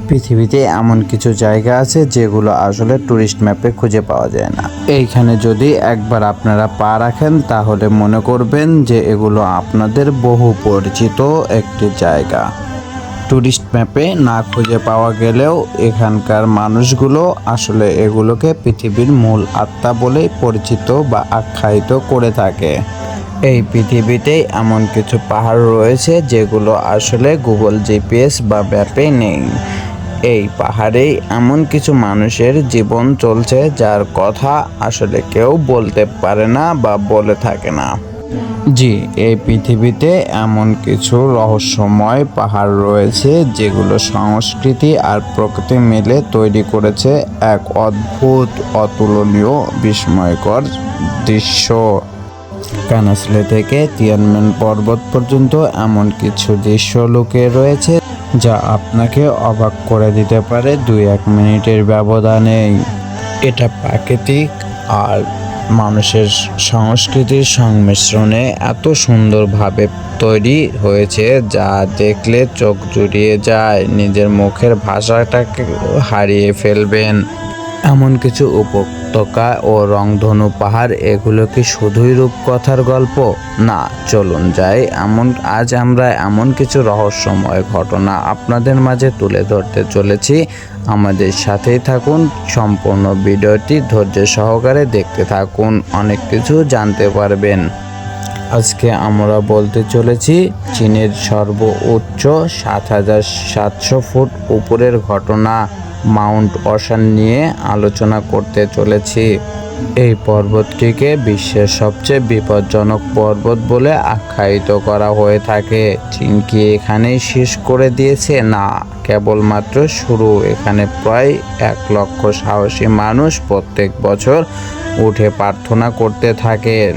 পৃথিবীতে এমন কিছু জায়গা আছে যেগুলো আসলে ট্যুরিস্ট ম্যাপে খুঁজে পাওয়া যায় না। এইখানে যদি একবার আপনারা পা রাখেন তাহলে মনে করবেন যে এগুলো আপনাদের বহু পরিচিত একটি জায়গা। ট্যুরিস্ট ম্যাপে না খুঁজে পাওয়া গেলেও এখানকার মানুষগুলো আসলে এগুলোকে পৃথিবীর মূল আত্মা বলেই পরিচিত বা আখ্যায়িত করে থাকে। এই পৃথিবীতে এমন কিছু পাহাড় রয়েছে যেগুলো আসলে গুগল জিপিএস বা ম্যাপে নেই। এই পাহাড়েই এমন কিছু মানুষের জীবন চলছে যার কথা আসলে কেউ বলতে পারে না বা বলে থাকে না। জি, এই পৃথিবীতে এমন কিছু রহস্যময় পাহাড় রয়েছে যেগুলো সংস্কৃতি আর প্রকৃতি মিলে তৈরি করেছে এক অদ্ভুত, অতুলনীয়, বিস্ময়কর দৃশ্য। কানাসলে থেকে তিয়ানমেন পর্বত পর্যন্ত এমন কিছু দৃশ্য লুকিয়ে রয়েছে যা আপনাকে অবাক করে দিতে পারে 2-1 মিনিটের ব্যবধানেই। এটা প্রাকৃতিক আর মানুষের সংস্কৃতির সংমিশ্রণে এত সুন্দরভাবে তৈরি হয়েছে যা দেখলে চোখ জুড়িয়ে যায়, নিজের মুখের ভাষাটাকে হারিয়ে ফেলবেন। এমন কিছু উপত্যকা ও রংধনু পাহাড়, এগুলো কি শুধুই রূপকথার গল্প? না, চলুন যাই আজ আমরা এমন কিছু রহস্যময় ঘটনা আপনাদের মাঝে তুলে ধরতে চলেছি। আমাদের সাথেই থাকুন, সম্পূর্ণ ভিডিওটি ধৈর্য সহকারে দেখতে থাকুন, অনেক কিছু জানতে পারবেন। আজকে আমরা বলতে চলেছি চীনের সর্বোচ্চ ৭৭০০ ফুট উপরের ঘটনা মাউন্ট অসান নিয়ে আলোচনা করতে চলেছি। এই পর্বতটিকে বিশ্বের সবচেয়ে বিপজ্জনক পর্বত বলে আখ্যায়িত করা হয়ে থাকে। চীন কি এখানেই শেষ করে দিয়েছে? না, কেবলমাত্র শুরু। এখানে প্রায় ১ লক্ষ সাহসী মানুষ প্রত্যেক বছর উঠে প্রার্থনা করতে থাকেন।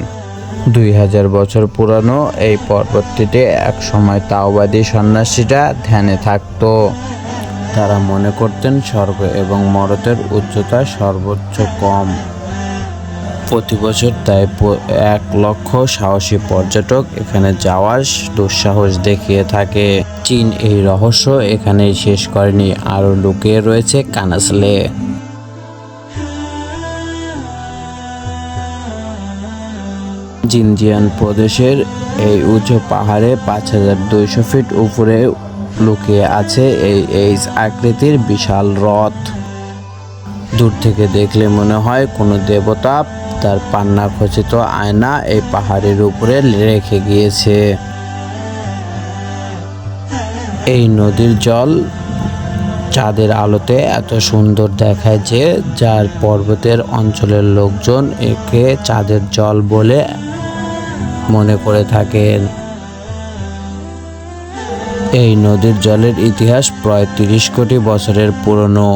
২০০০ বছর পুরানো এই পর্বতটিতে একসময় তাওবাদী সন্ন্যাসীরা ধ্যানে থাকত। তারা মনে করতেন স্বর্গ এবং মরতের উচ্চতা সর্বোচ্চ কম। প্রতি বছর তাই ১ লক্ষ সাহসী পর্যটক এখানে যাওয়ার দুঃসাহস দেখিয়ে থাকে। চীন এই রহস্য এখানেই শেষ করেনি, আরও লুকিয়ে রয়েছে কানাসলে। জিনজিয়াং প্রদেশের এই উঁচু পাহাড়ে ৫,২০০ ফিট উপরে লুকিয়ে আছে এই এইচ আকৃতির বিশাল হ্রদ। দূর থেকে দেখলে মনে হয় কোনো দেবতা তার পান্না খচিত আয়না এই পাহাড়ের উপরে রেখে গিয়েছে। এই নদীর জল চাঁদের আলোতে এত সুন্দর দেখায় যে যার পর্বতের অঞ্চলের লোকজন একে চাঁদের জল বলে মনে করে থাকেন। এই নদীর জলের ইতিহাস প্রায় ৩০ কোটি বছরের পুরনো।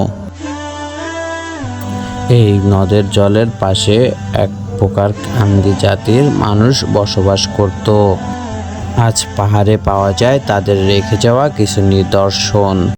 এই নদের জলের পাশে এক প্রকার কান্দি জাতির মানুষ বসবাস করত। আজ পাহাড়ে পাওয়া যায় তাদের রেখে যাওয়া কিছু নিদর্শন।